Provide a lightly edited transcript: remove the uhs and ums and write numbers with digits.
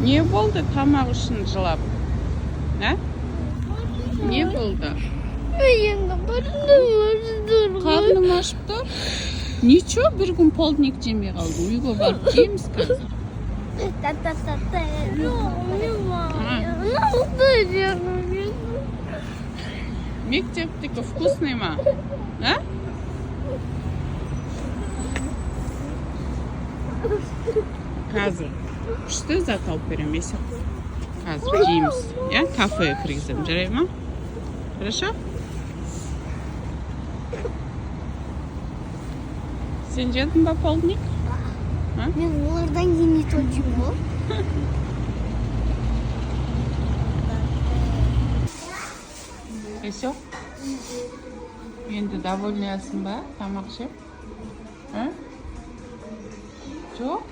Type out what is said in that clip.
Не болды тамақ үшін жылап? Не болды? Қарным ашып тұр. Ничего, бір күн полдник жемей қалдым. Үйге барып жейміз қазір. Мектептікі вкусный ма? Қазір күшті зат алып берем есек. Қазір жейміз. Кафеге кіргізем, жарай ма? Хорошо? Сен жедің ба полдник? Мен олардан емейді очень бол. Есек? Енді довольныйсың ба тамақ жеп? Жоқ?